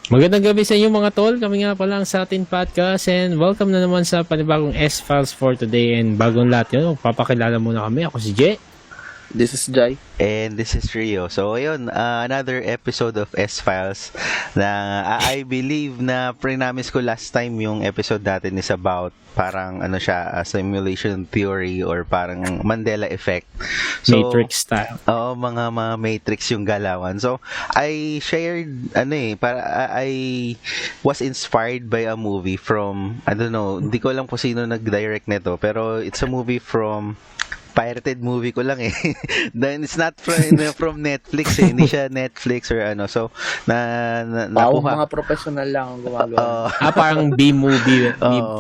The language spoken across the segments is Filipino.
Magandang gabi sa inyo mga tol. Kami nga pala ang Satin Podcast and welcome na naman sa panibagong S-Files for today. And bagong lahat yun, papakilala muna kami. Ako si Jay. This is Jai. And this is Rio. So, ayun, another episode of S-Files na I believe na pre-namis ko last time yung episode natin is about parang ano siya, simulation theory or parang Mandela Effect. So, Matrix style. Oo, mga Matrix yung galawan. So, I shared, I was inspired by a movie from, I don't know, hindi ko alam kung sino nag-direct nito, pero it's a movie from pirated movie ko lang eh. Then it's not from Netflix eh. Hindi siya Netflix or ano. So, nakuha. Mga professional lang ang gumagawa. Parang B-movie.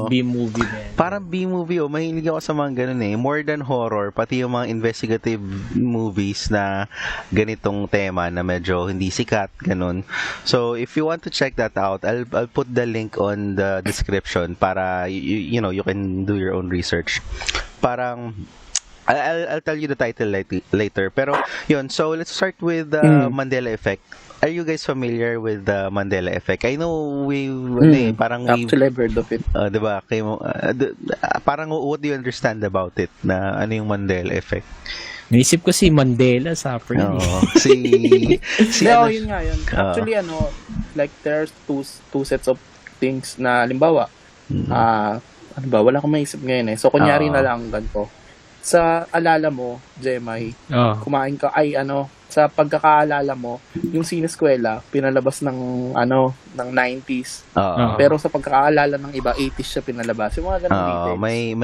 B-movie. Parang B-movie oh. Mahilig ako sa mga ganun eh. More than horror, pati yung mga investigative movies na ganitong tema na medyo hindi sikat, ganun. So, if you want to check that out, I'll put the link on the description para you can do your own research. Parang I'll tell you the title later. Pero, yun. So, let's start with Mandela Effect. Are you guys familiar with the Mandela Effect? I know Actually, I've heard of it. Diba? Parang what do you understand about it? Na ano yung Mandela Effect? Naisip ko si Mandela sa Africa. Yun nga yun. Actually, like there's two sets of things na, halimbawa, wala akong maisip ngayon eh. So, kunyari na lang ganito. Sa alala mo, Jemay, kumain ka, sa pagkakaalala mo, yung sineskwela, pinalabas ng 90s. Pero sa pagkakaalala ng iba, 80s siya pinalabas. Yung mga ganun details. May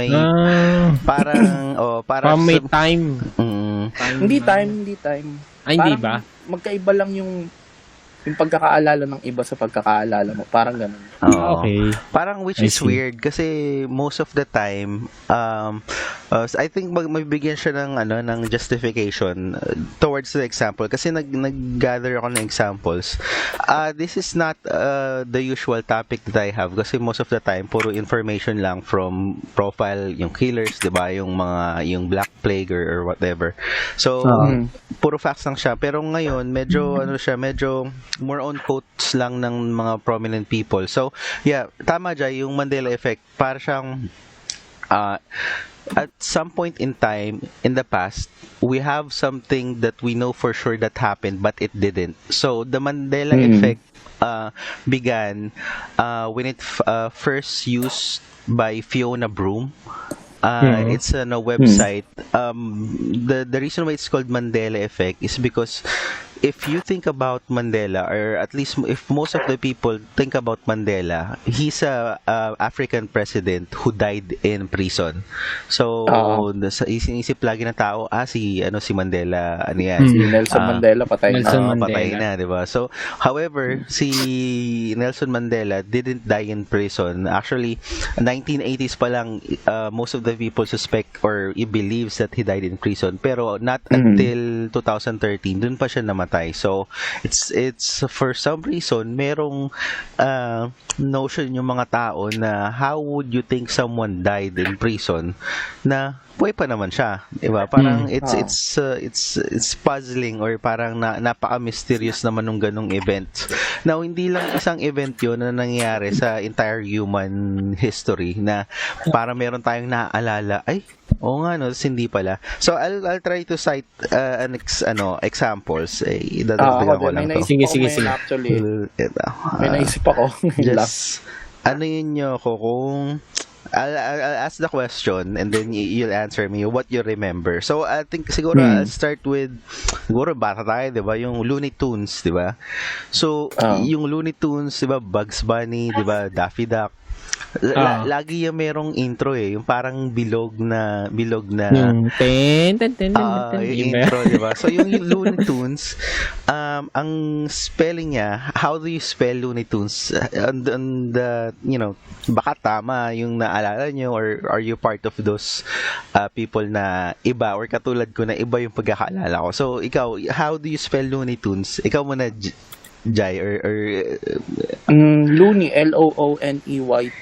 parang may time. Hindi time. Ay, hindi ba? Magkaiba lang yung pagkakaalala ng iba sa pagkakaalala mo. Parang ganun. Okay. Parang which is weird kasi most of the time I think magbibigyan siya ng justification towards the example kasi nag-gather ako ng examples. This is not the usual topic that I have kasi most of the time puro information lang from profile yung killers, 'di ba? Yung Black Plague or whatever. So puro facts lang siya pero ngayon medyo medyo more on quotes lang ng mga prominent people. So, yeah, tama dyan, yung Mandela Effect, para siyang at some point in time, in the past, we have something that we know for sure that happened, but it didn't. So, the Mandela Effect began when it first used by Fiona Broom. It's a website. The reason why it's called Mandela Effect is because if you think about Mandela, or at least if most of the people think about Mandela, he's a African president who died in prison. So, isip lagi ng tao, si Mandela, Si Nelson Mandela, patay na. Patay na, di ba? So, however, si Nelson Mandela didn't die in prison. Actually, 1980s pa lang, most of the people suspect or believes that he died in prison. Pero not until 2013, dun pa siya namatay. So, it's for some reason, merong notion yung mga tao na how would you think someone died in prison na buhay pa naman siya, diba? Parang it's puzzling or parang napaka-mysterious naman nung ganung event. Now, hindi lang isang event yun na nangyayari sa entire human history na parang meron tayong naaalala, oo nga no, hindi pala. So I'll try to cite examples. Dadagdagan ko lang to. Sige. Actually, may naisip ako. Just yun nyo ako kung I'll ask the question and then you'll answer me what you remember. So I think siguro I'll start with siguro bata tayo, 'di ba? Yung Looney Tunes, 'di ba? So yung Looney Tunes, 'di ba? Bugs Bunny, 'di ba? Daffy Duck. Lagi yung merong intro yung parang bilog na yung intro, di ba? So yung Looney Tunes, ang spelling niya, how do you spell Looney Tunes? On the, baka tama yung naalala nyo or are you part of those people na iba or katulad ko na iba yung pagkakaalala ko? So ikaw, how do you spell Looney Tunes? Ikaw muna, Jai, or Looney, Looney,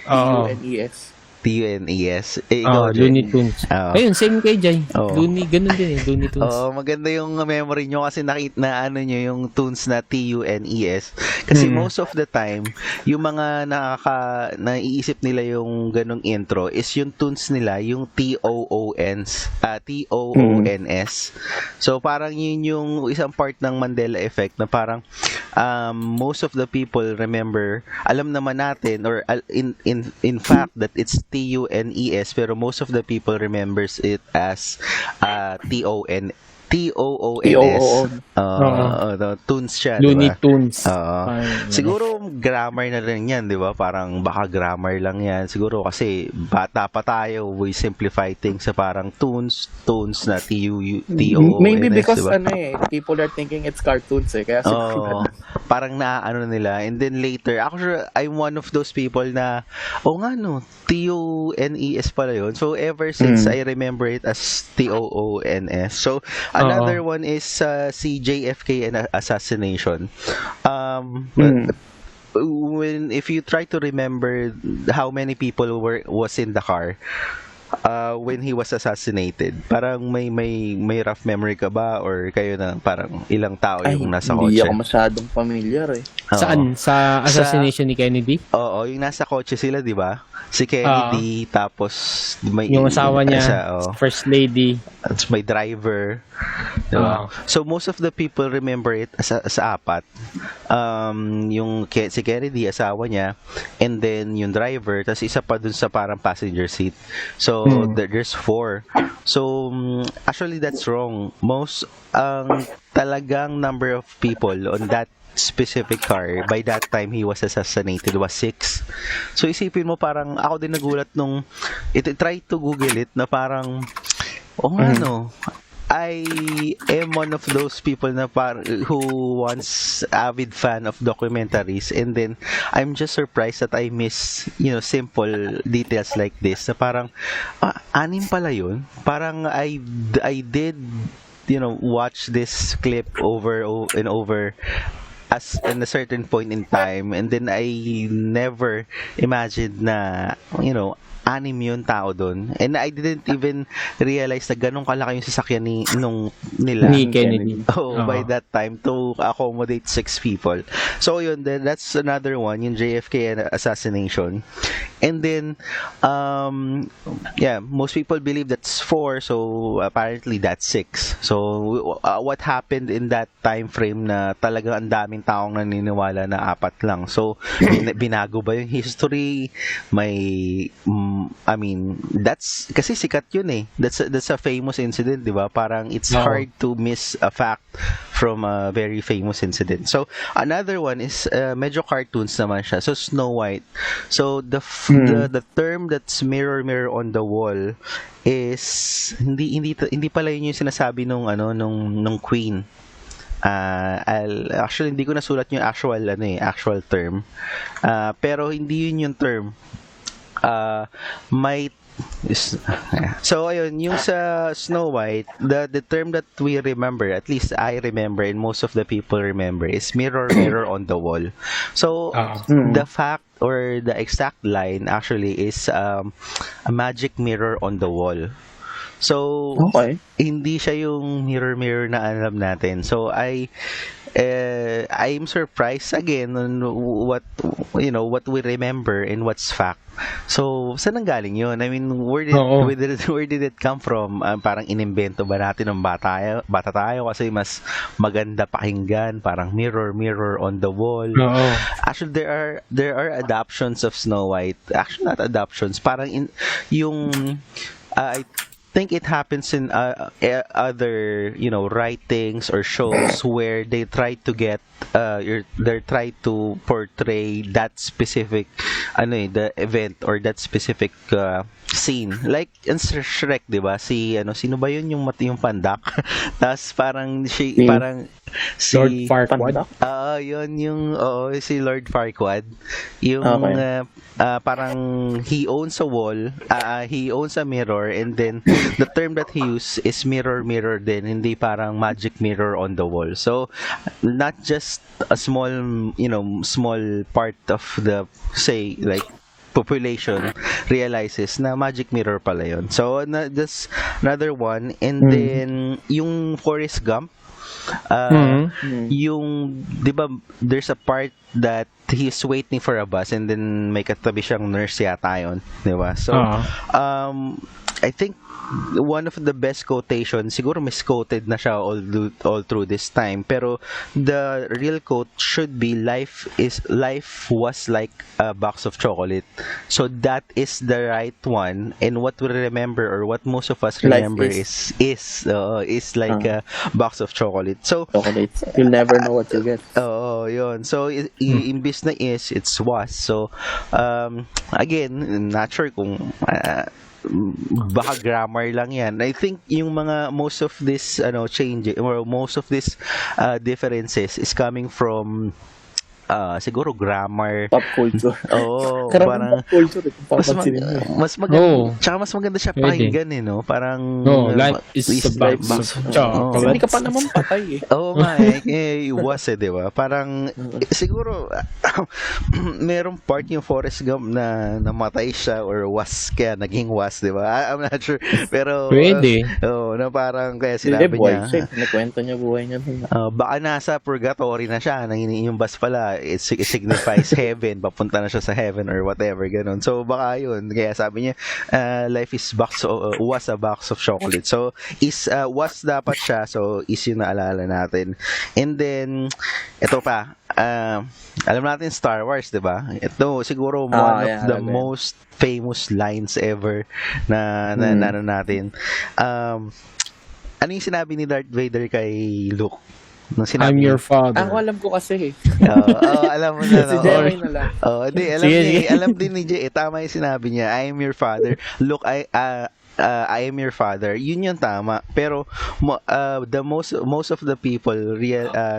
Tunes. T-U-N-E-S. Ikaw, Jay. Looney Tunes. Oo. Ayun, same kay Jay. Oo. Ganun din Looney Tunes. Oo, maganda yung memory nyo kasi nakita na ano nyo yung tunes na T-U-N-E-S. Kasi most of the time, yung mga naiisip nila yung ganong intro is yung tunes nila, yung T-O-O-N-S. So, parang yun yung isang part ng Mandela Effect na parang most of the people remember, alam naman natin, or in fact, that it's T-U-N-E-S, pero most of the people remembers it as T-O-O-N-S. Tunes siya, Looney diba? Tunes. Siguro grammar na rin yan, di ba? Parang baka grammar lang yan. Siguro kasi bata pa tayo, we simplify things sa parang tunes na T-O-O-N-S, Maybe because diba? people are thinking it's cartoons kaya siguro. Parang naaano nila. And then later, actually, I'm one of those people na, T-O-N-E-S pala yun. So, ever since I remember it as T-O-O-N-S. So, another one is si JFK and assassination. If you try to remember how many people was in the car when he was assassinated, parang may rough memory ka ba, or kayo na parang ilang tao yung nasa kotse? Hindi ako masyadong familiar Saan? Sa assassination ni Kennedy? Oo, yung nasa kotse sila, di ba? Si Kennedy, tapos may yung asawa niya, first lady, at may driver, di ba? So most of the people remember it as apat. Yung si Kennedy, asawa niya, and then yung driver, tapos isa pa dun sa parang passenger seat. So there's 4. So actually that's wrong. Most talagang number of people on that specific car by that time he was assassinated was 6. So isipin mo, parang ako din nagulat nung try to google it, na parang I am one of those people na who once avid fan of documentaries, and then I'm just surprised that I miss simple details like this, na parang 6 pala yun. Parang I did watch this clip over and over as in a certain point in time, and then I never imagined na 6 yung tao doon, and I didn't even realize na ganun kalaki yung sasakyan nila ni Kennedy. By that time to accommodate 6 people. So yun, then that's another one, yung JFK and assassination. And then most people believe that's 4, so apparently that's 6. So what happened in that time frame na talagang ang daming taong naniniwala na 4 lang? So binago ba yung history? That's kasi sikat yun eh. That's a famous incident, di ba? Parang it's hard to miss a fact from a very famous incident. So another one is medyo cartoons naman siya. So Snow White. So the term that's mirror on the wall is hindi pala yun yung sinasabi nung queen. Actually hindi ko nasulat yung actual term. Pero hindi yun yung term. So ayun, yung sa Snow White, the term that we remember, at least I remember and most of the people remember, is mirror on the wall. So the fact or the exact line actually is a magic mirror on the wall. So hindi siya yung mirror na alam natin. So I'm surprised again on what we remember and what's fact. So saan nanggaling yun? I mean, where did it come from? Parang inimbento ba natin ng bata tayo kasi mas maganda pakinggan, parang mirror on the wall. Actually there are adaptions of Snow White. Actually not adaptions, parang I think it happens in other writings or shows where they try to get they try to portray that specific the event or that specific scene, like in Shrek, di ba? Sino ba yun, yung pandak? Tapos parang parang si Lord Farquaad. Yun yung si Lord Farquaad, yung parang he owns a wall, he owns a mirror, and then the term that he used is mirror din, hindi parang magic mirror on the wall. So not just a small part of the, say, like population realizes na magic mirror pala yun. So, that's another one. And then, yung Forrest Gump, yung, di ba, there's a part that he's waiting for a bus and then may katabi siyang nurse yata yun. Di ba? So, I think one of the best quotations, siguro misquoted na siya all through this time, pero the real quote should be life was like a box of chocolate. So that is the right one, and what we remember, or what most of us remember, is like a box of chocolate. So chocolates, you'll never know what you get. Yun. So imbis na it's was. So again, not sure kung baka grammar lang yan. I think yung most of this change, or most of this differences is coming from siguro grammar, pop culture. Parang pop culture, mas maganda, tsaka mas maganda siya pakinggan no? Parang life is a box of chocolate. Hindi ka pa naman patay Oo nga was di ba? Parang siguro merong part yung Forrest Gump na namatay siya or was, kaya naging was, di ba? I'm not sure. Pero pwede. Na parang kaya sinabi niya. Nakwento niya buhay niya. Baka nasa purgatory na siya, yung bus pala it signifies heaven, papunta na siya sa heaven or whatever, ganun. So baka yun, kaya sabi niya life is was a box of chocolate. So was dapat siya, so is yung naalala natin. And then ito pa, alam natin Star Wars, di ba? Ito siguro one of the most famous lines ever na natin. Ano yung sinabi ni Darth Vader kay Luke? I'm your father. Ako alam ko kasi alam mo na. Si Jerry na lang. Alam din ni Jay. Tama yung sinabi niya, I am your father. Look, I am your father. Yun yung tama. Pero the most of the people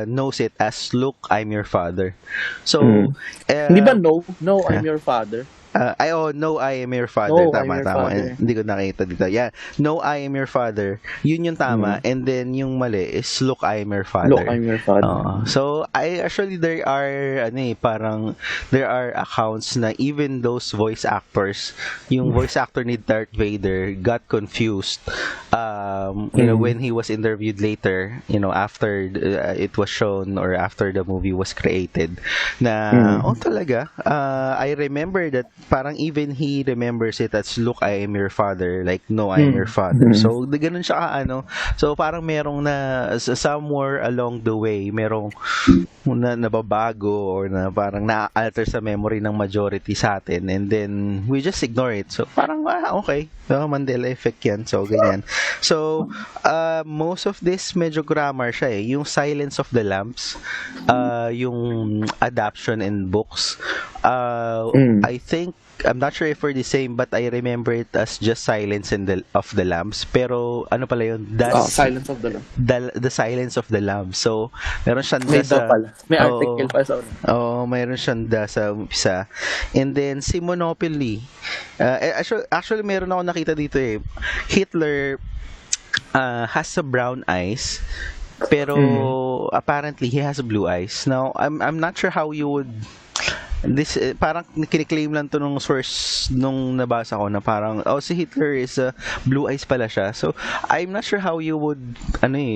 knows it as, look, I'm your father. So hindi ba no, I'm your father? No, I am your father. No, tama. Father. Hindi ko nakita dito. Yeah. No, I am your father. Yun yung tama. And then yung mali is, look, I am your father. Look, I'm your father. So, there are accounts na even those voice actors, yung voice actor ni Darth Vader got confused when he was interviewed later, after it was shown or after the movie was created, na, talaga, I remember that parang even he remembers it as, look, I am your father, like, no, I am your father. So ganun siya so parang merong somewhere along the way merong nababago or na parang na-alter sa memory ng majority sa atin, and then we just ignore it. So parang okay, Mandela Effect yan. So ganyan. So most of this medyo grammar siya yung Silence of the Lambs, yung adaption in books, I think, I'm not sure if we're the same, but I remember it as just Silence of the Lambs. Pero ano pala yun? Silence of the Lambs. The Silence of the Lambs. So meron siyang may article pa sa mayroon siyang sa umpisa. And then si Monopoly. Actually meron ako nakita dito Hitler has a brown eyes, pero apparently he has blue eyes. Now I'm not sure how you would parang kiniklaim lang to nung source nung nabasa ko na parang si Hitler is blue eyes pala siya. So I'm not sure how you would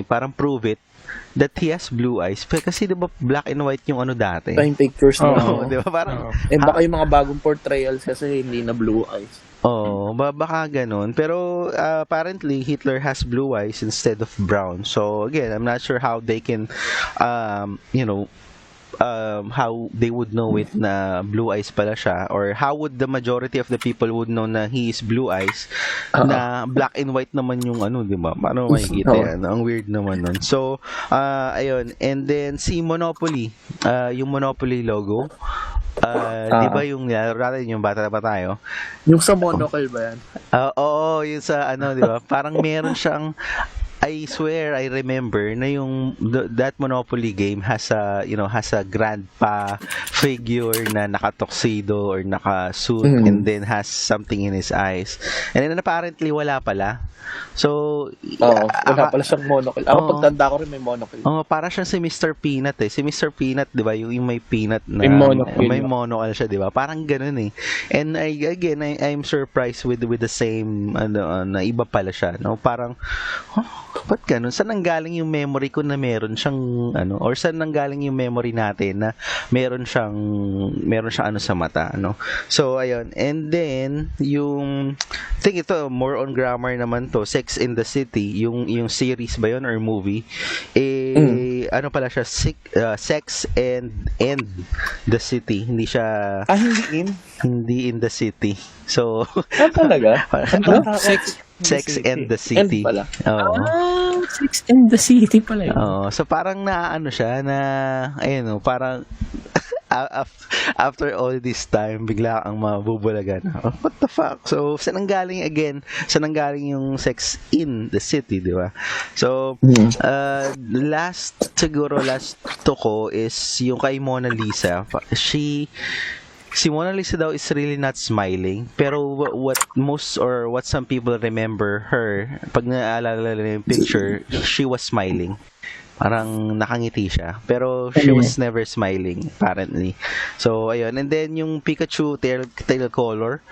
parang prove it that he has blue eyes. Kasi diba black and white yung dati. Time pictures diba parang baka yung mga bagong portrayals kasi hindi na blue eyes. Baka ganun. Pero apparently Hitler has blue eyes instead of brown. So again, I'm not sure how they can how they would know it na blue eyes pala siya, or how would the majority of the people would know na he is blue eyes na black and white naman yung di ba? Paano makikita yan? Ang weird naman nun. So, ayun. And then, si Monopoly, yung Monopoly logo, di ba yung nilaro natin yung bata pa tayo? Yung sa monocle ba yan? Oo, yung sa di ba? Parang meron siyang I swear I remember na yung that Monopoly game has a grandpa figure na naka-tuxedo or naka-suit and then has something in his eyes. And then apparently wala pala. So, Oo, wala pala siyang monocle. Ako Oo. pagtanda ko rin may monocle. para siyang si Mr. Peanut eh. Si Mr. Peanut, 'di ba, yung may peanut na May monocle. may monocle siya, 'di ba? Parang ganoon eh. And I'm surprised with the same na iba pala siya, no? Parang ba't ganun? Saan nanggaling yung memory ko na meron siyang or saan nanggaling yung memory natin na meron siyang sa mata, no? So ayun. And then yung I think ito more on grammar naman to, Sex in the City, yung series ba yun or movie? Ano pala siya, Sex and the City. Hindi siya hindi in the city. So Talaga? Sex and the City. End pala. Oo. Sex and the City pala yun. Oo. So parang siya na ayun, parang after all this time, bigla kang mabubulagan. Oh, what the fuck? So, saan nanggaling yung Sex in the City, di ba? So, last to ko is yung kay Mona Lisa. Si Mona Lisa daw is really not smiling, pero what some people remember her, pag naalala nila yung picture, she was smiling. Parang nakangiti siya, pero she was never smiling apparently. So ayun, and then yung Pikachu tail color,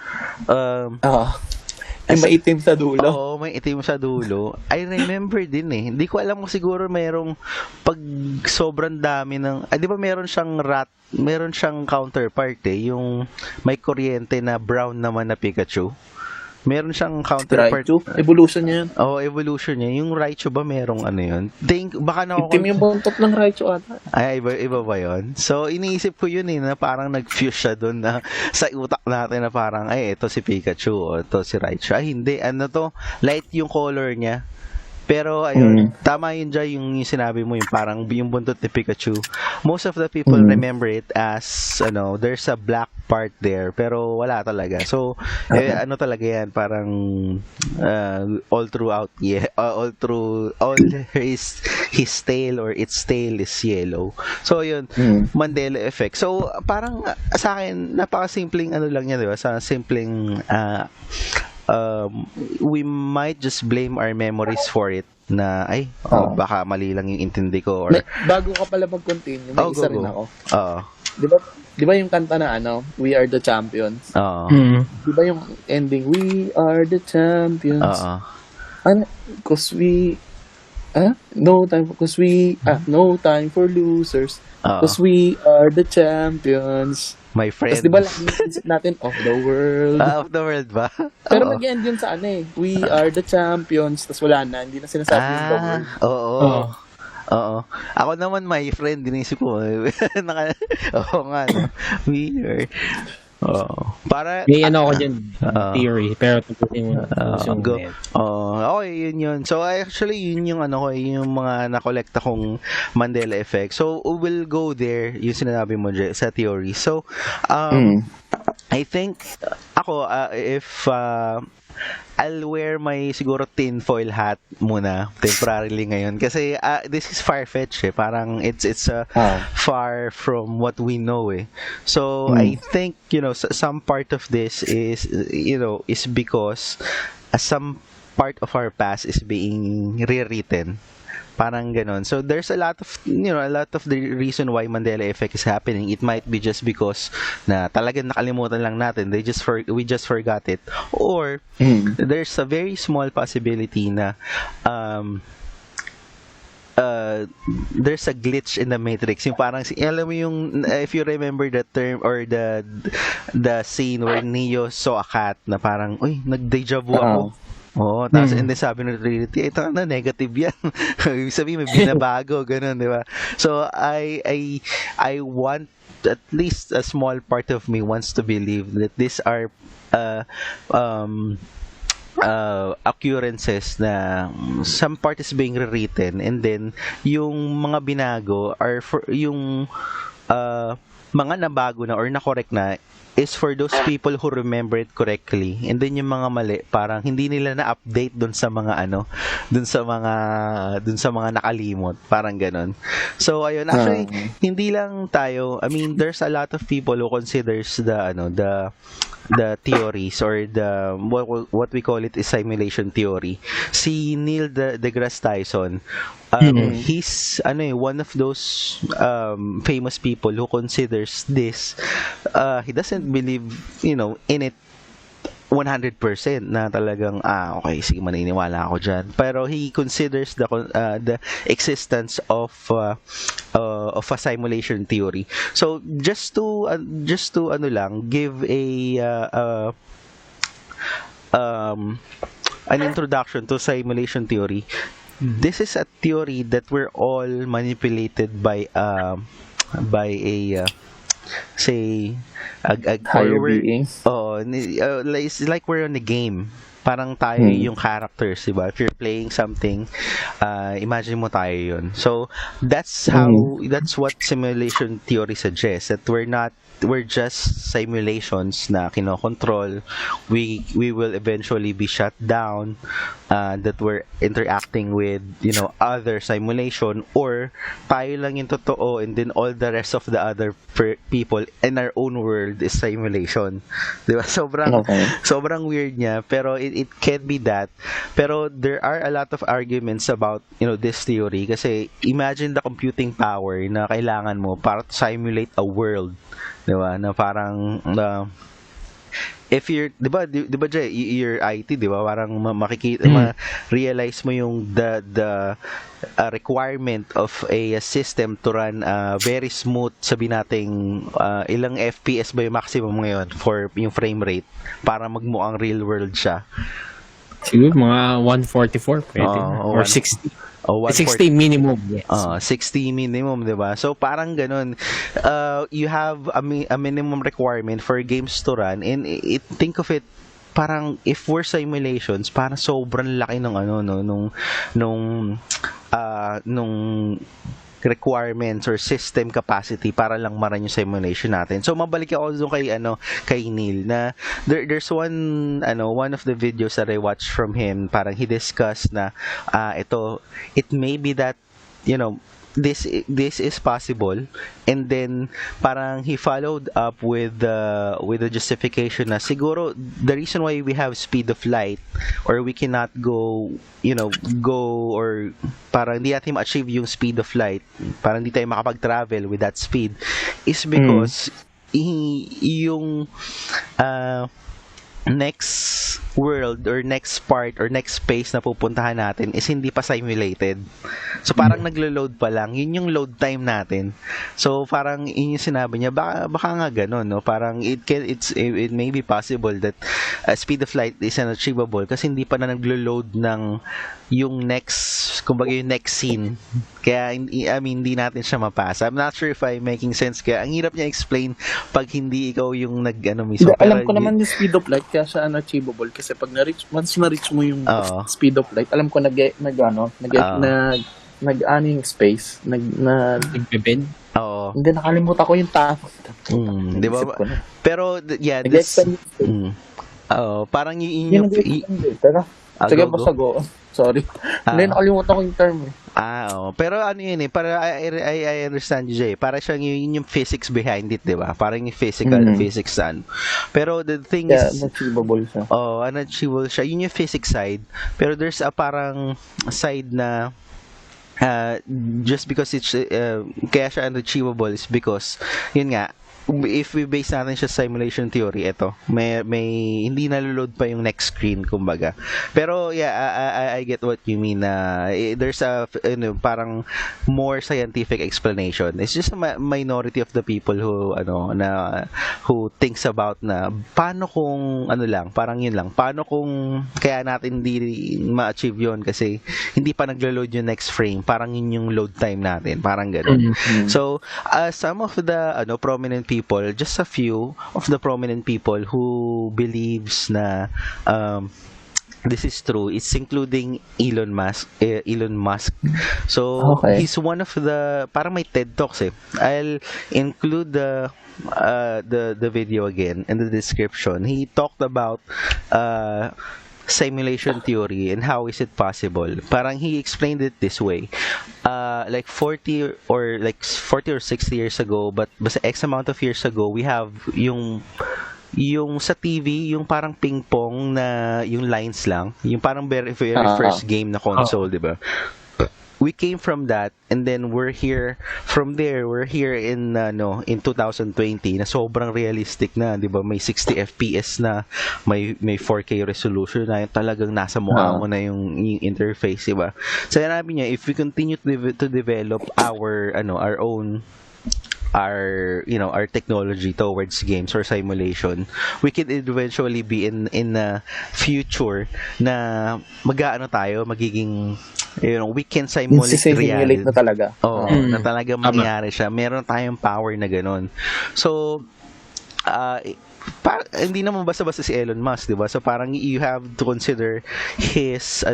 Ay, maitim sa dulo. Oo, may itim sa dulo. I remember din eh. Hindi ko alam kung siguro mayroong pag sobrang dami ng, di ba meron siyang counterpart eh, yung may kuryente na brown naman na Pikachu. Meron siyang counterpart. Raichu? Evolution niya yan. Oo, evolution niya. Yung Raichu ba merong yun? Baka Itim yung buntot ng Raichu ata. Ay, iba ba yun? So, iniisip ko yun na parang nag-fuse siya doon na sa utak natin na parang, ay, ito si Pikachu o ito si Raichu. Ay, hindi. Light yung color niya. Pero ayun, tama yun dyan yung sinabi mo, yung parang yung buntot ni Pikachu. Most of the people remember it as there's a black part there, pero wala talaga. So talaga yan, parang all throughout, all his tail or its tail is yellow. So yun, Mandela Effect. So parang sa akin napakasimpleng lang niya, di ba? Sa simpleng we might just blame our memories for it na baka mali lang yung intindi ko or bago ka pala mag-continue, may isa rin ako. Di ba yung kanta na We Are the Champions? Di ba yung ending, We Are the Champions? No time for losers. Because we are the champions. My friend. Tapos di ba lang natin of the world? Of the world ba? Pero mag-end yun sa We are the champions. Tapos wala na. Hindi na sinasabi yung the world. Oo. Ako naman, my friend, dinisip ko. Oo nga, no? We are... Para may ako dyan theory, pero tutusin mo okay, yun. So actually yun yung yung mga nakolekta kong Mandela Effect. So we'll go there yung sinabi mo sa theory. So I think ako if I'll wear my siguro tinfoil hat muna temporarily ngayon kasi this is far-fetched eh. Parang it's far from what we know eh. So I think some part of this is is because some part of our past is being rewritten. Parang ganon. So there's a lot of the reason why Mandela Effect is happening. It might be just because na talagang nakalimutan lang natin. We just forgot it. Or there's a very small possibility na there's a glitch in the matrix. Yung parang alam mo yung if you remember the term or the scene where Neo saw a cat na parang nag-deja vu ako. Tapos and then sabi ng Trinity, ito negative yan. Ibig sabihin may binabago, ganun, di ba? So, I want, at least a small part of me wants to believe that these are occurrences na some part is being rewritten and then yung mga binago are for yung mga nabago na or na-correct na is for those people who remember it correctly, and then yung mga mali parang hindi nila na-update dun sa mga dun sa mga nakalimot, parang ganun. So ayun, actually hindi lang tayo, I mean there's a lot of people who considers the theories or the what we call it is simulation theory. Si Neil deGrasse Tyson, he's one of those famous people who considers this, he doesn't believe in it 100% na talagang okay, sige, maniniwala ako diyan, pero he considers the existence of a simulation theory. So just to give an introduction to simulation theory. This is a theory that we're all manipulated by a say higher being. It's like we're on a game. Parang tayo yung characters, diba? If you're playing something, imagine mo tayo yun. So that's what simulation theory suggests, that we're just simulations na kinokontrol. We will eventually be shut down, that we're interacting with other simulation, or tayo lang yung totoo and then all the rest of the other people in our own world is simulation, diba? Sobrang weird niya, pero it can be that. Pero there are a lot of arguments about this theory, kasi imagine the computing power na kailangan mo para to simulate a world, diba? Na parang if you're, di ba Jay, your IT, di ba, parang makikita, ma-realize mo yung the requirement of a system to run very smooth, sabi nating ilang FPS ba yung maximum ngayon for yung frame rate para magmukhang real world siya. Siguro mga 144 pwede, or 60. 60 minimum, yes. 60 minimum, 'di ba? So parang ganun. You have a minimum requirement for games to run, and think of it, parang if we're simulations, parang sobrang laki ng nung requirements or system capacity para lang maran yung simulation natin. So mabalik ako doon kay Neil, na there's one of the videos that I watched from him, parang he discussed na it may be that this is possible, and then parang he followed up with the justification na siguro the reason why we have speed of light, or we cannot go or parang hindi natin ma-achieve yung speed of light, parang hindi tayo makapag-travel with that speed, is because yung next world or next part or next space na pupuntahan natin is hindi pa simulated. So parang naglo-load pa lang. Yun yung load time natin. So parang yun yung sinabi niya, baka nga ganun, no? Parang it may be possible that speed of light is unachievable kasi hindi pa na naglo-load ng yung next scene. Kaya hindi natin siya mapasa. I'm not sure if I'm making sense, kaya ang hirap niya explain pag hindi ikaw yung mismo. Alam ko naman yung speed of light kaya siya unachievable, kasi pag once na-reach mo yung speed of light, alam ko yung space, nag-bend. Oo. Hindi, nakalimutan ko yung tama. Di ba? Pero this parang yung sige, basta go. Sorry. Hindi, nakalimutan ko yung term. Pero yun para I understand you, Jay. Para siyang yun yung physics behind it, di ba? Parang yung physics Pero the thing is, unachievable siya. Unachievable siya. Yun yung physics side. Pero there's a parang side na just because it's kaya siya unachievable is because yun nga, if we base natin siya simulation theory, may hindi naloload pa yung next screen, kumbaga. Pero I get what you mean. There's a parang more scientific explanation. It's just a minority of the people who thinks about na paano kung parang yun lang. Paano kung kaya natin hindi ma-achieve yun kasi hindi pa naglo-load yung next frame. Parang yun yung load time natin. Parang ganun. So, some of the prominent people, just a few of the prominent people who believes na this is true. It's including Elon Musk. Elon Musk. So Okay. he's one of the parang may TED Talks eh. I'll include the video again in the description. He talked about uh simulation theory and how is it possible. Parang he explained it this way. Like 40 or 60 years ago, but basta X amount of years ago, we have yung sa TV, yung parang ping pong na yung lines lang, yung parang very, very first game na console, di ba? We came from that, and then we're here from there. We're here in in 2020 na sobrang realistic na, 'di ba? May 60 FPS na, may 4K resolution na, yung talagang nasa mukha mo na yung interface, 'di ba? So sinabi niya, if we continue to develop our own our technology towards games or simulation, we could eventually be in a future na magiging we can simulate reality. Na talaga. Na talaga mangyari siya. Meron tayong power na ganun. So, hindi naman basta-basta si Elon Musk, 'di ba? So parang you have to consider his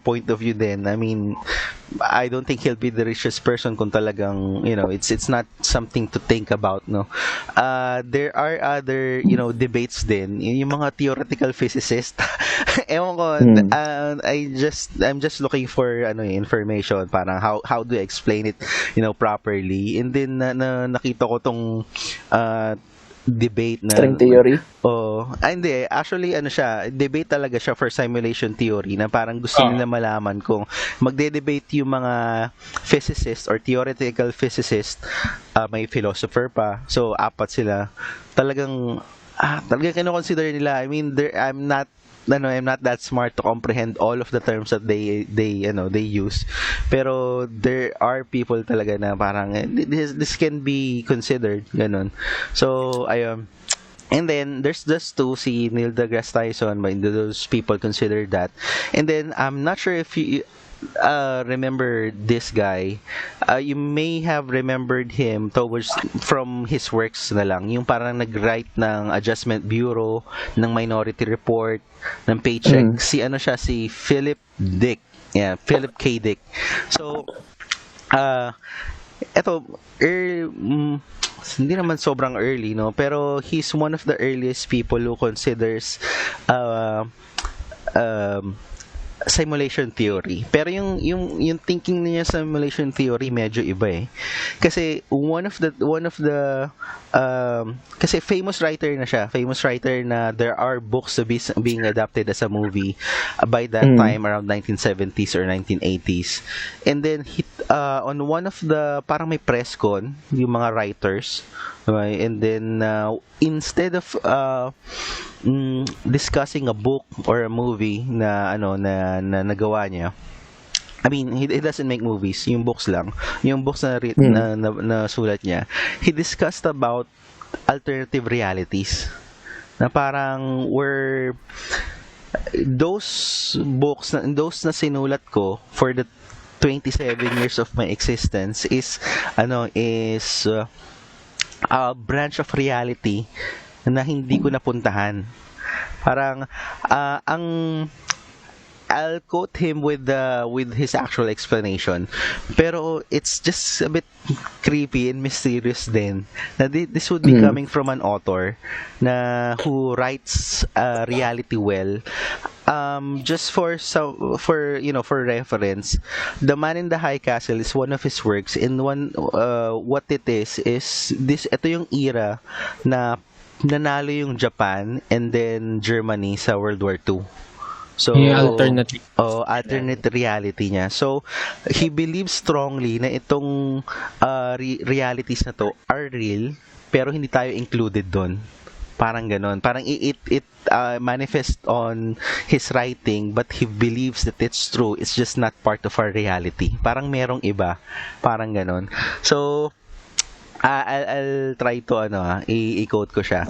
point of view din. I mean, I don't think he'll be the richest person kung talagang, it's not something to think about, no. There are other, debates din. Yung mga theoretical physicists. Ewan ko, I'm just looking for information, parang how do I explain it, properly. And then nakita ko tong debate na string theory. Hindi, actually debate talaga siya for simulation theory, na parang gusto nila malaman kung magde-debate yung mga physicist or theoretical physicist, may philosopher pa, so apat sila, talagang kino-consider nila. I mean, I'm not that smart to comprehend all of the terms that they use, pero there are people talaga na parang this can be considered ganun. So ayun. And then there's just si Neil deGrasse Tyson, but those people consider that. And then I'm not sure if you remember this guy. You may have remembered him from his works na lang, yung parang nag-write ng Adjustment Bureau, ng Minority Report, ng Paycheck. Si Philip Dick. Yeah, Philip K. Dick. So eto, hindi naman sobrang early, no, pero he's one of the earliest people who considers simulation theory. Pero yung thinking niya sa simulation theory medyo iba eh. Kasi one of the kasi famous writer na there are books being adapted as a movie by that time around 1970s or 1980s. And then on one of the parang may press con yung mga writers, right? And then instead of discussing a book or a movie na nagawa niya, I mean, he doesn't make movies, yung books lang, yung books na sulat niya, he discussed about alternative realities, na parang those books na sinulat ko for the 27 years of my existence is a branch of reality na hindi ko napuntahan. Parang I'll quote him with his actual explanation, pero it's just a bit creepy and mysterious din, na this would be coming from an author na who writes reality well. Just for reference, The Man in the High Castle is one of his works, and what it is ito yung era na nanalo yung Japan and then Germany sa World War II. So, alternate reality niya. So, he believes strongly na itong realities na to are real, pero hindi tayo included doon. Parang ganon. Parang it manifests on his writing, but he believes that it's true. It's just not part of our reality. Parang merong iba. Parang ganon. So, I'll try to i-quote ko siya.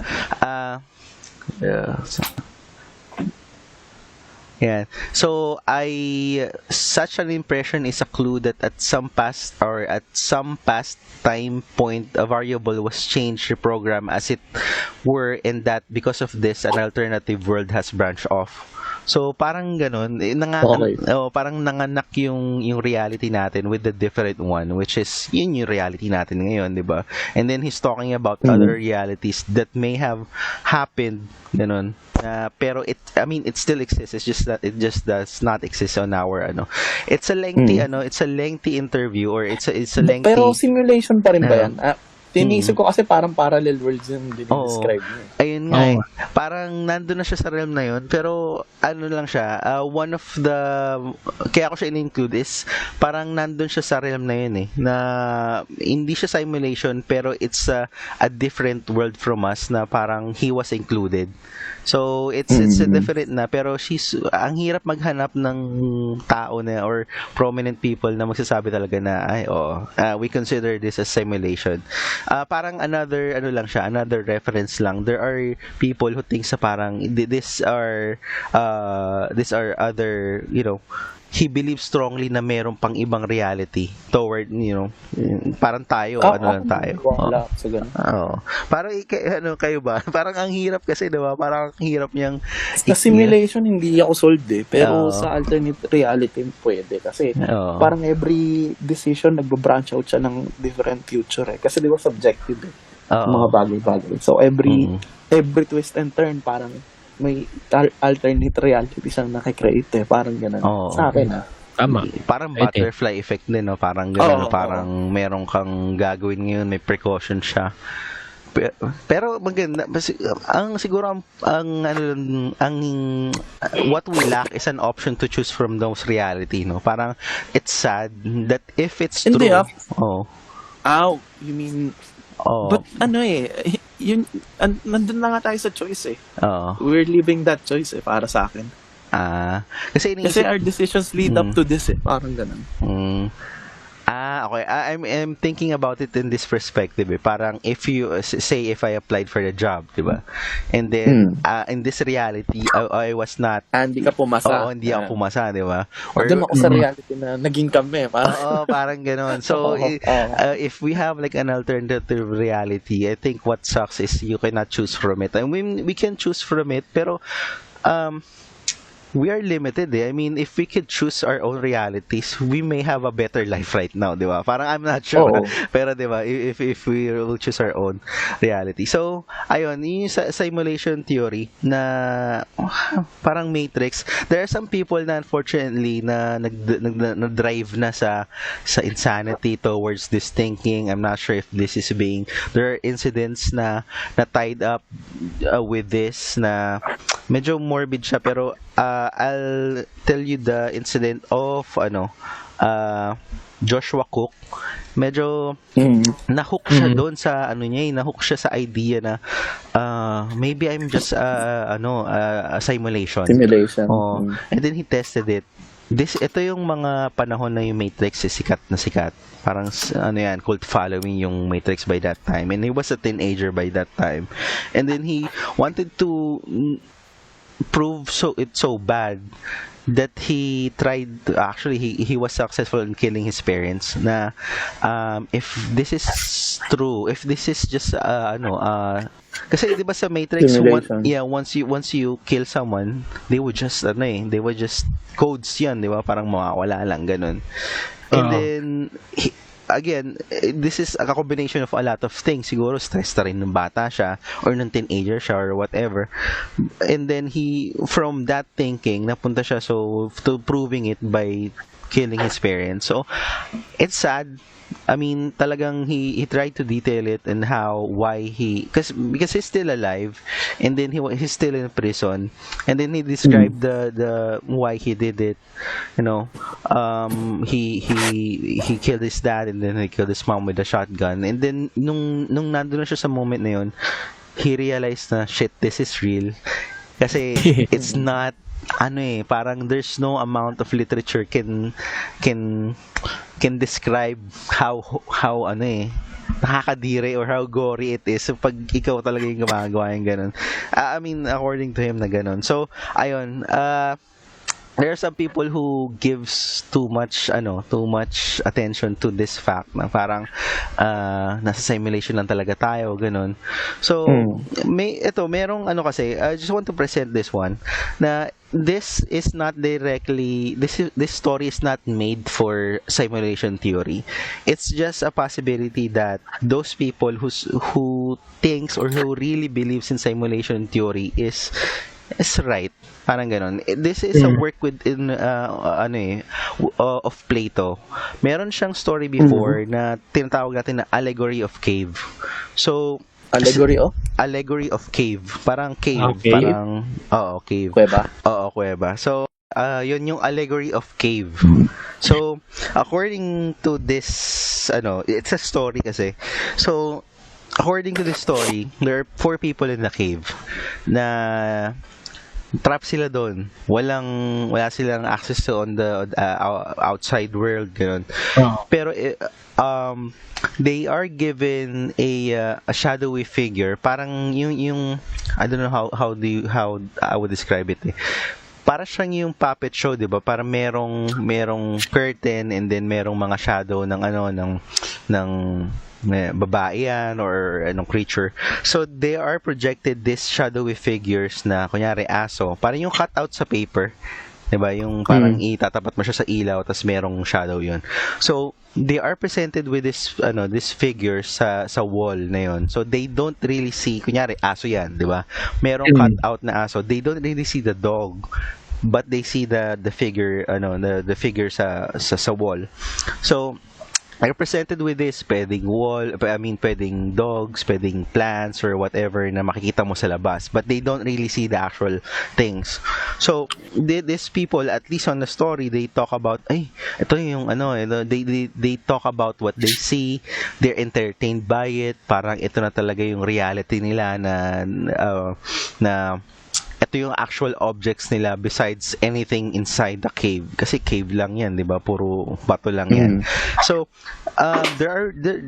Yeah. So such an impression is a clue that at some past time point a variable was changed, reprogrammed as it were, and that because of this an alternative world has branched off. So parang ganun, Okay. parang nanganak yung reality natin with the different one, which is yun yung reality natin ngayon, 'di ba? And then he's talking about other realities that may have happened, ganun. Pero it still exists. It's just that it just does not exist on our It's a lengthy interview, or it's a lengthy. Pero simulation pa rin ba yan? Tinisip Mm. ko kasi parang parallel worlds yung dinidescribe niya. Ayun nga eh. Parang nandun na siya sa realm na yun, pero ano lang siya, one of the, kaya ako siya in-include is, parang nandun siya sa realm na yun eh, na hindi siya simulation, pero it's a different world from us, na parang he was included. So, it's a different na, pero ang hirap maghanap ng tao na, or prominent people na magsasabi talaga na, we consider this as simulation. Parang another reference lang. There are people who think sa parang these are other, he believes strongly na meron pang ibang reality toward, parang tayo, lang tayo. Wala sa ganun. Parang kayo ba? Parang ang hirap kasi, 'di ba? Parang ang hirap niyang Sa simulation hindi ako sold pero sa alternate reality pwede kasi parang every decision nagbo-branch out siya ng different future kasi 'di ba subjective mga bagay-bagay. So every twist and turn parang may alternate reality siyang nakikreate parang gano'n. Sa akin Tama. Parang butterfly effect din, no? Parang gano'n, parang meron kang gagawin ngayon, may precaution siya. Pero maganda, what we lack is an option to choose from those reality, no? Parang it's sad that if it's true. You mean but yun, nandun na nga tayo sa choice we're leaving that choice para sa akin. Kasi our decisions lead up to this parang ganun. Okay. I'm thinking about it in this perspective. Parang if I applied for the job, diba? And then in this reality, I was not. Hindi ka pumasa. Hindi ako pumasa, diba? Or doon ako sa reality na naging kami. Parang gano'n. So if we have like an alternative reality, I think what sucks is you cannot choose from it. I mean, we can choose from it, pero we are limited I mean, if we could choose our own realities, we may have a better life right now, di ba? Parang I'm not sure. Pero di ba, if we will choose our own reality. So, ayun, yung simulation theory na parang Matrix, there are some people na unfortunately na nag-drive na sa insanity towards this thinking. I'm not sure if this is there are incidents na tied up with this na medyo morbid siya, pero I'll tell you the incident of Joshua Cook. Medyo nahook siya doon sa nahook siya sa idea na maybe I'm just a simulation. And then he tested it. Ito yung mga panahon na yung Matrix sikat na sikat. Parang cult following yung Matrix by that time, and he was a teenager by that time. And then he wanted to prove it's so bad that he tried to, actually he was successful in killing his parents. Na if this is true, if this is just kasi di ba sa Matrix, once you kill someone, they would just codes yan, di ba? Parang mawawala lang ganun. And then again, this is a combination of a lot of things. Siguro stress na rin ng bata siya or ng teenager siya or whatever. And then from that thinking, napunta siya to proving it by killing his parents. So, it's sad. I mean, talagang he tried to detail it and why because he's still alive, and then he's still in prison, and then he described the why he did it. He killed his dad, and then he killed his mom with a shotgun, and then nung nandun na siya sa moment na yun, he realized na shit, this is real. Kasi it's not parang there's no amount of literature can describe how nakakadiri or how gory it is pag ikaw talaga yung gumagawa yung ganun. I mean, according to him na ganun. So, ayun, there are some people who gives too much attention to this fact na parang nasa simulation lang talaga tayo, ganun. So merong kasi I just want to present this one na this is not directly this story is not made for simulation theory. It's just a possibility that those people who thinks or who really believes in simulation theory is right. Parang ganon. This is a work within of Plato. Meron siyang story before na tinatawag natin na allegory of cave. So allegory of cave. Parang cave, Okay. parang cave. Kuweba. Oo, kuweba. So yun yung allegory of cave. So according to this it's a story kasi. So according to this story, there are 4 people in the cave na trap sila doon. Wala silang access to on the outside world, ganun. Pero they are given a shadowy figure, parang yung I don't know how I would describe it. Para siyang yung puppet show, 'di ba? Para merong curtain and then merong mga shadow ng babae yan or anong creature. So they are projected these shadowy figures na kunyari aso, parang yung cutout sa paper, 'di ba? Yung parang itatapat mo siya sa ilaw tapos merong shadow yun. So they are presented with this figures sa wall na yun. So they don't really see, kunyari aso yan, 'di ba? Merong cutout na aso. They don't really see the dog, but they see the figure the figure sa wall. So are presented with this, pwedeng pwedeng dogs, pwedeng plants or whatever na makikita mo sa labas, but they don't really see the actual things. So these people, at least on the story, they talk about ito yung they talk about what they see, they're entertained by it, parang ito na talaga yung reality nila na ito yung actual objects nila besides anything inside the cave. Kasi cave lang yan, di ba? Puro bato lang yan. So,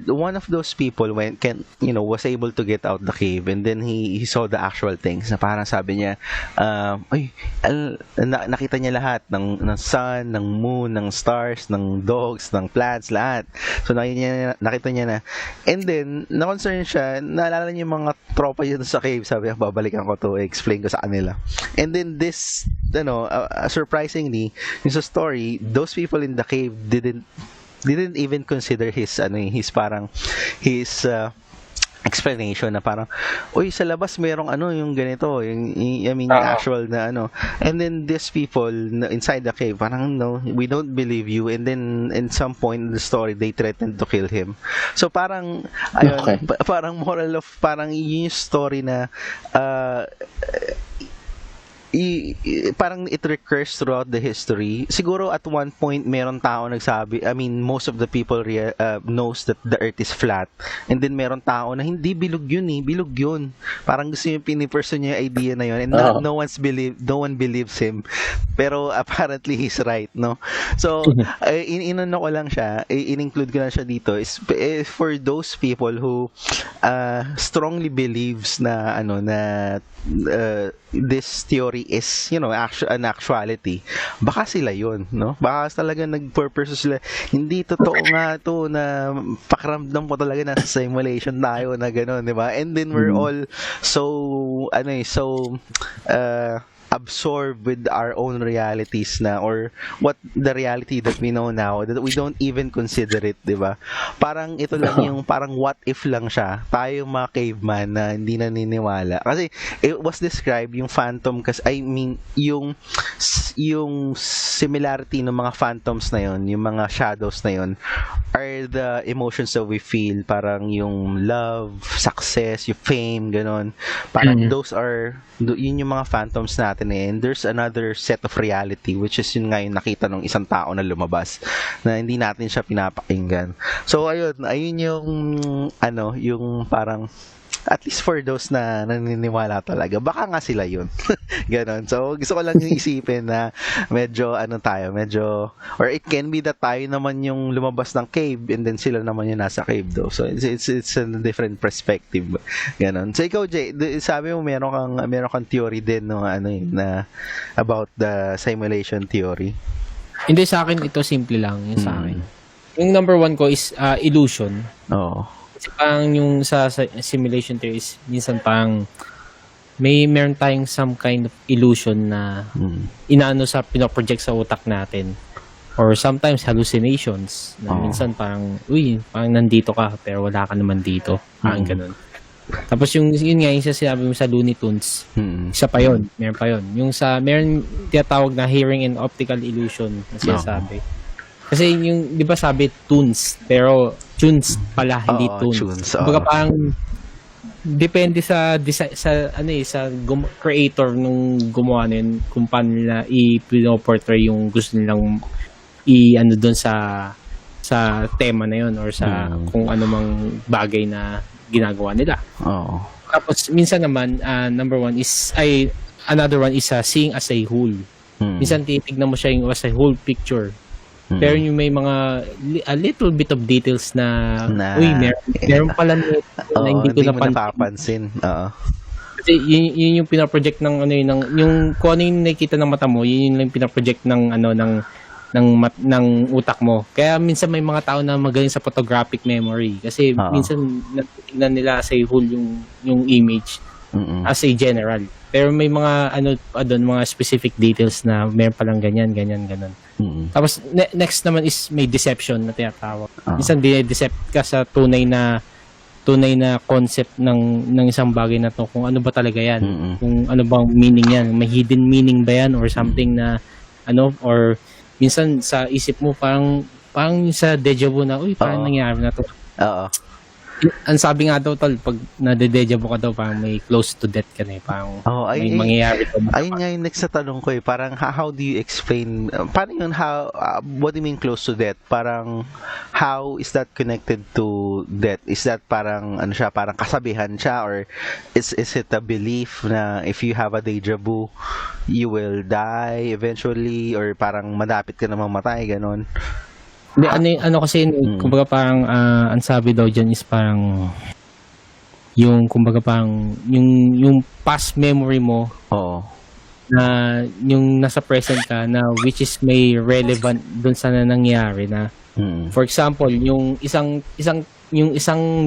one of those people was able to get out the cave and then he saw the actual things na parang sabi niya, nakita niya lahat ng sun, ng moon, ng stars, ng dogs, ng plants, lahat. So, nakita niya na. And then, na-concern siya, naalala niya yung mga tropa yun sa cave. Sabi niya, babalikan ko to, explain ko sa kanila. And then this, surprisingly, in the story, those people in the cave didn't even consider his explanation na parang, sa labas merong yung ganito, yung actual na and then these people inside the cave, parang no, we don't believe you, and then in some point in the story, they threatened to kill him. So parang, parang moral of, parang yung story na, parang it recurs throughout the history. Siguro at one point meron tao nagsabi, most of the people knows that the earth is flat, and then meron tao na hindi, bilog yun. Parang gusto niya piniperson niya yung idea na yun, and no one believes him, pero apparently he's right, no? So inano ko lang siya, in-include ko lang siya dito is for those people who strongly believes na this theory is an actuality. Baka sila yun, no? Baka talaga nag-purpose sila, hindi totoo nga to, na pakiramdam ko talaga nasa simulation tayo na gano'n, di ba? And then we're all so absorbed with our own realities na, or what the reality that we know now, that we don't even consider it, di ba? Parang ito lang yung parang what if lang siya. Tayo yung mga caveman na hindi naniniwala. Kasi it was described yung phantom, kasi yung similarity ng mga phantoms na yon, yung mga shadows na yon, are the emotions that we feel, parang yung love, success, yung fame, ganon. Parang yun yung mga phantoms natin and there's another set of reality, which is yun nga yung nakita ng isang tao na lumabas na hindi natin siya pinapakinggan. So ayun yung yung parang, at least for those na naniniwala talaga, baka nga sila yun. Ganon. So, gusto ko lang yung isipin na medyo, or it can be that tayo naman yung lumabas ng cave and then sila naman yung nasa cave though. So, it's a different perspective. Ganon. So, ikaw, Jay, sabi mo meron kang theory din, no, na about the simulation theory. Hindi, sa akin ito simple lang yung sa akin. Yung number 1 ko is illusion. Oo. Kasi parang yung sa simulation theory is minsan parang meron tayong some kind of illusion na inaano sa pinoproject sa utak natin. Or sometimes hallucinations na minsan parang nandito ka pero wala ka naman dito. Parang ganun. Tapos yun nga yung sinabi mo sa Looney Tunes. Isa pa yun. Meron pa yun. Meron tinatawag na hearing and optical illusion na sinasabi. Kasi yung, di ba sabi tunes, pero tunes pala, hindi tunes. Kumbaga parang depende sa creator nung gumawa nun kung paano nila i-portray yung gusto nilang doon sa tema na yun or sa kung ano mang bagay na ginagawa nila. Tapos minsan naman another one is seeing as a whole. Minsan titignan mo siya yung as a whole picture. Pero yung may mga a little bit of details na meron pala na hindi ko napapansin. Kasi yun yung pinaproject ng yung kung ano yung nakikita ng mata mo, yun yung pinaproject ng ng utak mo. Kaya minsan may mga tao na magaling sa photographic memory kasi minsan natingnan nila as a whole yung image as a general. Pero may mga mga specific details na meron palang ganyan. Tapos next naman is may deception na tinatawag. Minsan dinedecept ka sa tunay na concept ng isang bagay na to, kung ano ba talaga yan, kung ano bang meaning yan, may hidden meaning ba yan or something na or minsan sa isip mo parang sa deja vu na parang nangyari na to. Ang sabi nga daw tol, pag nade-deja vu ka daw parang may close to death ka na parang may mangyayari to. Ayun nga yung next na tanong ko parang how do you explain paano yun, what do you mean close to death? Parang how is that connected to death? Is that parang parang kasabihan siya or is it a belief na if you have a deja vu you will die eventually or parang madapit ka na mamatay ganon? Hindi, kasi, kumbaga parang, ang sabi daw dyan is parang, kumbaga parang, yung past memory mo, na, yung nasa present ka, na, which is may relevant dun sa nangyari na, for example, yung isang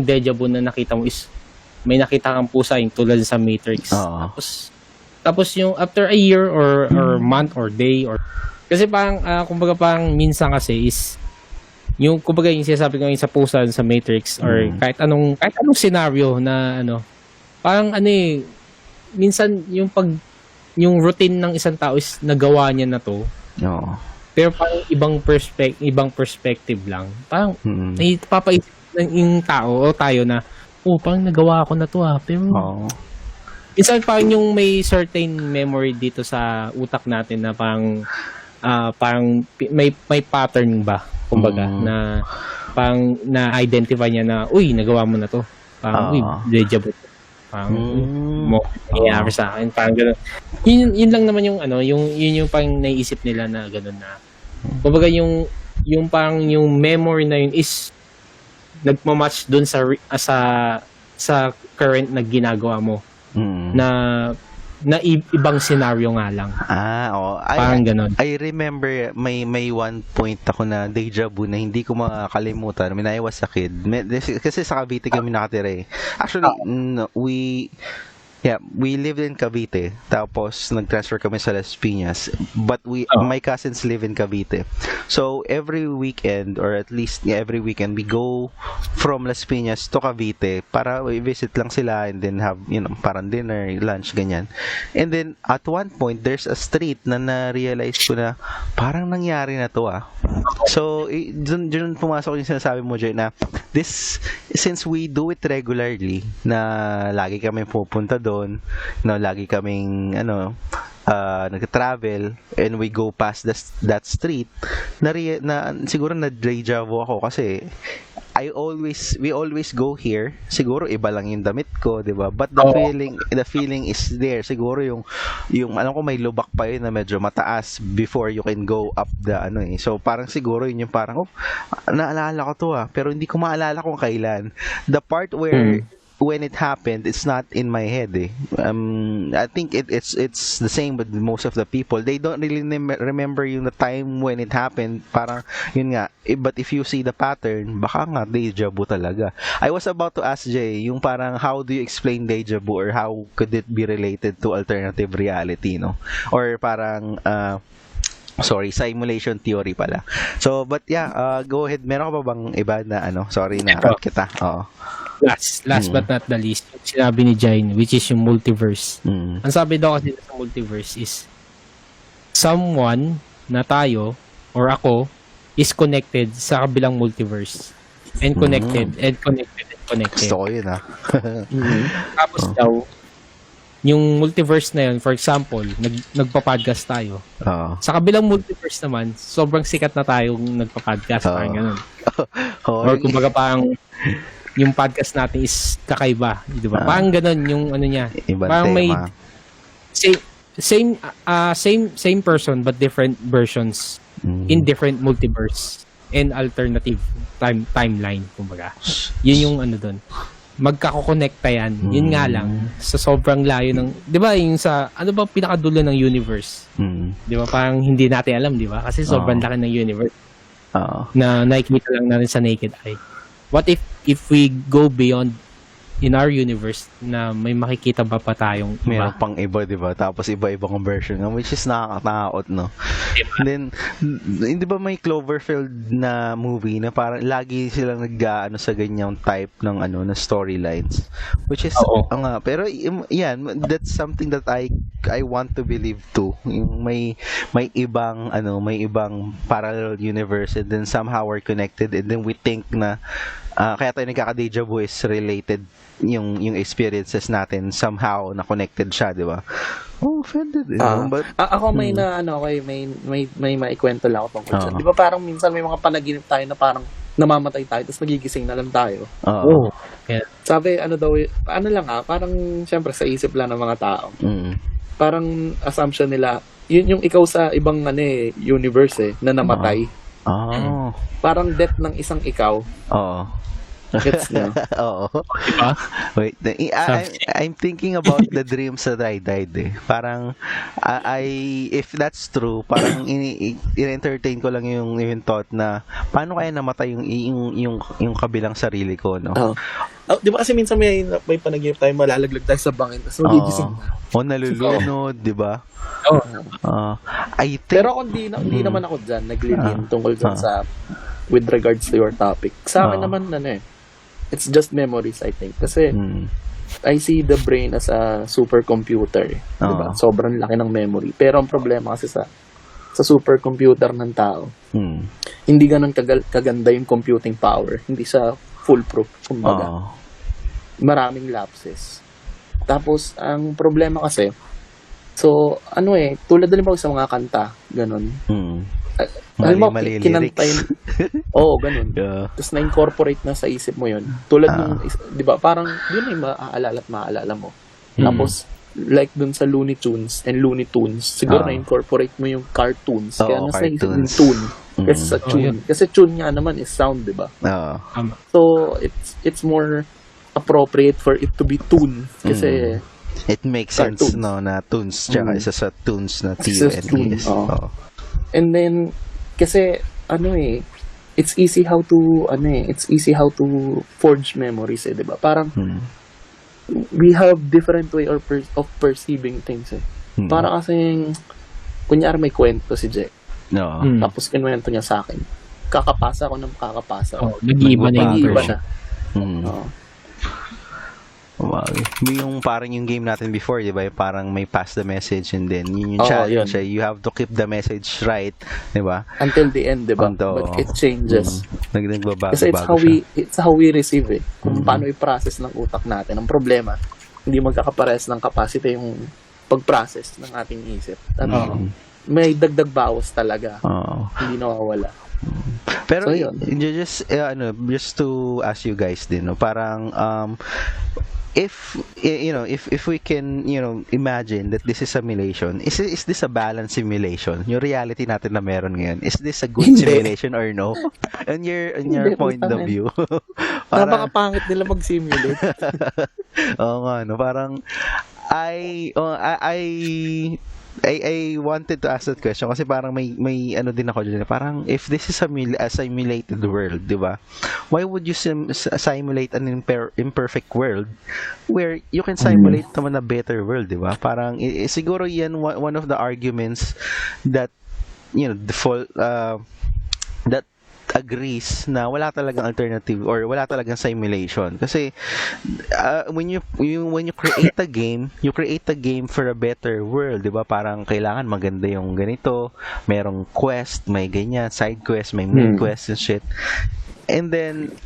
deja vu na nakita mo is, may nakita kang pusa, yung tulad sa Matrix. Tapos yung after a year or month or day, kasi parang, kumbaga parang, minsan kasi is, yung kumbaga yung sinasabi ko yung sa pusa sa Matrix or kahit anong scenario na parang minsan yung routine ng isang tao is nagawa niya na to. Pero parang ibang perspective lang. Parang napapaisip yung tao o tayo na parang nagawa ko na to pero minsan parang yung may certain memory dito sa utak natin na parang may pattern ba kumbaga na parang na-identify niya na nagawa mo na to, parang deja vu, parang nangyayari sa akin, parang gano'n. Yun lang naman yung yung parang naiisip nila na gano'n na kumbaga yung parang yung memory na yun is nagmamatch dun sa current na ginagawa mo na ibang scenario nga lang. Parang ganon. I remember may one point ako na deja vu na hindi ko makakalimutan when I was a kid. Kasi sa Cavite kami nakatira Actually, we lived in Cavite. Tapos nag-transfer kami sa Las Piñas. But my cousins live in Cavite. So every weekend or at least every weekend we go from Las Piñas to Cavite para i-visit lang sila and then have parang dinner, lunch ganyan. And then at one point there's a street na na-realize ko na parang nangyari na to So dun pumasok yung sinasabi mo Jay na since we do it regularly na lagi kami pupunta doon, lagi kaming nag-travel and we go past that street na siguro na-deja vu ako kasi we always go here. Siguro iba lang yung damit ko, 'di ba? But the feeling is there. Siguro yung alam ko may lubak pa yun na medyo mataas before you can go up the So parang siguro yun yung parang naalala ko to pero hindi ko maalala kung kailan. The part where when it happened, it's not in my head eh. I think it's the same with most of the people. They don't really remember yung the time when it happened. Parang yun nga, but if you see the pattern, baka nga deja vu talaga. I was about to ask Jay, yung parang how do you explain deja vu, or how could it be related to alternative reality, no? Or parang simulation theory pala. So, but yeah, go ahead. Meron ka pa bang iba na Sorry na cut kita. Oo. Last but not the least, yung sinabi ni Jain, which is yung multiverse. Ang sabi daw kasi sa multiverse is someone na tayo or ako is connected sa kabilang multiverse. And connected, and connected, and connected. Gusto ko yun, ha? Tapos daw, yung multiverse na yun, for example, nagpa-podcast tayo. Sa kabilang multiverse naman, sobrang sikat na tayong nagpa-podcast. Parang ganun. Or kumbaga parang yung podcast natin is kakaiba, di ba? Parang ganun yung niya. Ibang parang tema. May same person but different versions in different multiverse and alternative timeline, kumbaga. Yun yung doon. Magkako-connecta yan. Yun nga lang, sa sobrang layo ng, di ba, yung sa, ba pinakadulo ng universe? Di ba, parang hindi natin alam, di ba? Kasi sobrang laki ng universe na nakikita lang natin sa naked eye. What if we go beyond in our universe na may makikita ba pa tayong iba? Meron pang iba, di ba? Tapos iba-ibang version, which is nakakatakot, no? Diba? And then, di ba may Cloverfield na movie na parang lagi silang nag-ano sa ganyang type ng na storylines, which is pero yan, that's something that I want to believe too. Yung may ibang may ibang parallel universe, and then somehow we're connected, and then we think na kaya tayo nagkaka-deja vu is related yung experiences natin somehow na connected siya, di ba? Offended. But ako may may maikwento lang ako tungkol dyan. Di ba parang minsan may mga panaginip tayo na parang namamatay tayo tapos nagigising na lang tayo. Yeah. Sabi daw, parang syempre sa isip lang ng mga tao. Parang assumption nila, yun yung ikaw sa ibang universe na namatay. Parang death ng isang ikaw. Gets niyo? Diba? Wait, I'm thinking about the dreams that I died eh. Parang, if that's true, parang in-entertain ko lang yung thought na, paano kaya namatay yung kabilang sarili ko, no? Di ba kasi minsan may panaginip tayo, malalaglag tayo sa bangin, tapos magigising na. Nalulunod, di ba? I think, pero ako hindi naman ako dyan, naglilin tungkol dyan sa, with regards to your topic. Sa akin naman, it's just memories, I think. Kasi, I see the brain as a supercomputer. Diba? Sobrang laki ng memory. Pero ang problema kasi sa supercomputer ng tao, hindi ganun kaganda yung computing power. Hindi siya foolproof. Kumbaga. Maraming lapses. Tapos, ang problema kasi, tulad din sa mga kanta, ganun. Mali kinantay. Ganun. Tapos na-incorporate na sa isip mo yun. Tulad nung, di ba, parang yun ay maaalala mo. Tapos, like dun sa Looney Tunes and Looney Tunes, siguro na-incorporate mo yung cartoons. Kaya nasa isip yung tune. Kasi sa tune. Kasi tune nga naman is sound, di ba? So, it's more appropriate for it to be tune. Kasi, it makes sense, no, na tunes. Tsaka isa sa tunes na T-U-N-E-S. And then, kasi, it's easy how to forge memories, diba? Parang, we have different way of perceiving things, Para kasing, kunyari may kwento si Jack. Tapos kinuwento niya sa akin. Kakapasa ko ng kakapasa. Nag-iiba na yung version. Wow. Yung parang yung game natin before, di ba? Parang may pass the message and then yun yung challenge. You have to keep the message right, di ba? Until the end, di ba? But it changes. Nagbabago. Kasi it's how we receive it. Kung paano i-process ng utak natin. Ang problema, hindi magkakapares ng capacity yung pag-process ng ating isip. May dagdag bawas talaga. Hindi nawawala. Pero So, yun. just to ask you guys din, no, parang if we can imagine that this is simulation, is this a balanced simulation, yung reality natin na meron ngayon, is this a good Hindi. simulation or no, in your Hindi, point of putang ina. view? Napakapangit nila mag-simulate. Oo nga, no, parang I wanted to ask that question kasi parang may ano din ako dyan, parang if this is a simulated world, di ba? Why would you simulate an imperfect world where you can simulate naman a better world, di ba? Parang siguro yan one of the arguments that that agrees na wala talagang alternative or wala talagang simulation kasi when you create a game, you create a game for a better world, 'di ba? Parang kailangan maganda yung ganito, merong quest, may ganyan, side quest, may main quest and shit. And then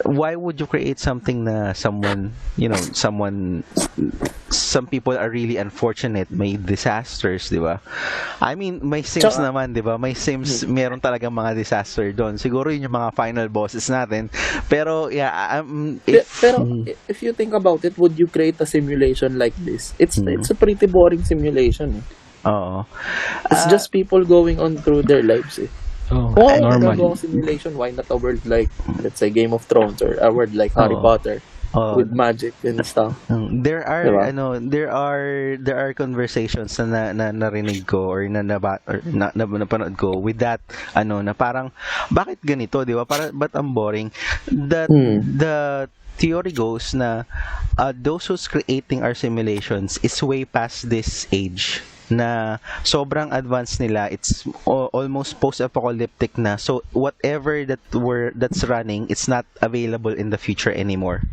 why would you create something na some people are really unfortunate, may disasters, di ba? I mean, may Sims naman, di ba? May Sims, meron talagang mga disaster doon. Siguro yun yung mga final bosses natin. Pero, yeah, if you think about it, would you create a simulation like this? It's a pretty boring simulation. Oo. It's just people going on through their lives. Normal simulation, why not a world like, let's say, Game of Thrones, or a world like Harry Potter with magic and stuff? There are diba? there are conversations na narinig ko or napanood ko with that na parang bakit ganito, 'di ba? Ba't ang boring? The theory goes na those who's creating our simulations is way past this age, na sobrang advanced nila, it's almost post-apocalyptic na, so whatever that's running, it's not available in the future anymore.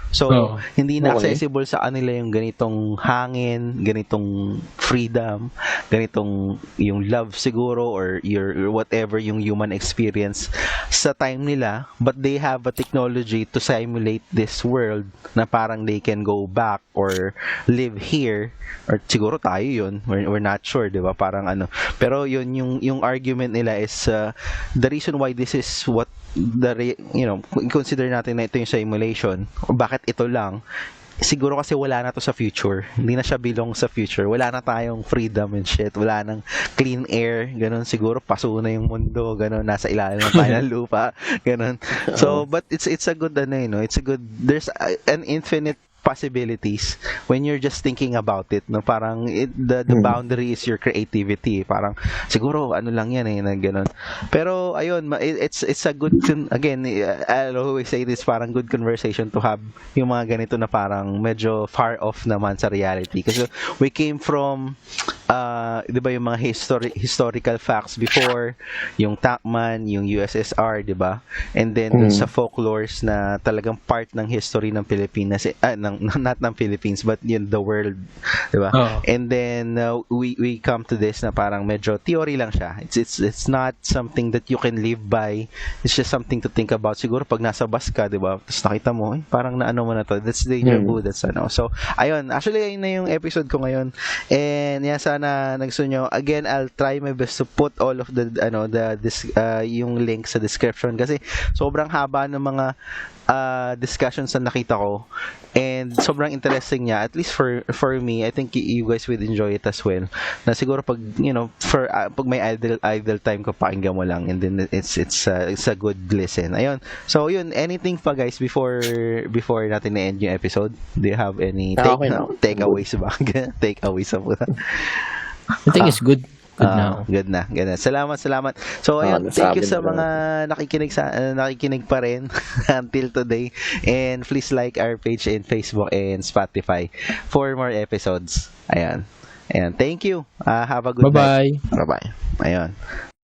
So hindi na accessible sa kanila yung ganitong hangin, ganitong freedom, ganitong yung love siguro, or your whatever yung human experience sa time nila, but they have a technology to simulate this world na parang they can go back or live here, or siguro tayo yun, we're not sure, di ba? Parang pero yun yung argument nila is the reason why this is what consider natin na ito yung simulation, bakit ito lang, siguro kasi wala na to sa future, hindi na siya belong sa future, wala na tayong freedom and shit, wala nang clean air, ganun, siguro paso na yung mundo, ganun, nasa ilalim ng tayo ng lupa, ganun. So but it's a good it's a good, there's an infinite possibilities when you're just thinking about it, no? Parang the boundary is your creativity, parang siguro lang yan na ganun. Pero ayun, it's a good again, I'll always say this, parang good conversation to have yung mga ganito na parang medyo far off naman sa reality, kasi we came from di ba yung mga historical facts before, yung Tacman, yung USSR, di ba? And then dun sa folklores na talagang part ng history ng Pilipinas, not ng Philippines, but yun, the world, di ba? And then we come to this na parang medyo theory lang siya. It's not something that you can live by. It's just something to think about. Siguro pag nasa bus ka, di ba? Tapos nakita mo, parang naano mo na to. That's deja vu. That's So, ayun. Actually, ayun na yung episode ko ngayon. And yan, sana nagsusunod nyo. Again, I'll try my best to put all of the yung link sa description, kasi sobrang haba ng mga discussions na nakita ko, and sobrang interesting niya, at least for me. I think you guys will enjoy it as well, na siguro pag pag may idle time ko, pakinggan mo lang, and then it's a good listen. Ayun, so yun, anything pa guys before natin na-end yung episode? Do you have any takeaways ba? Takeaways ba? I think it's good. Good na. Salamat. So ayun, thank you sa mga nakikinig pa rin until today, and please like our page in Facebook and Spotify for more episodes. Ayan, thank you. Have a good night. Bye-bye. Ayun.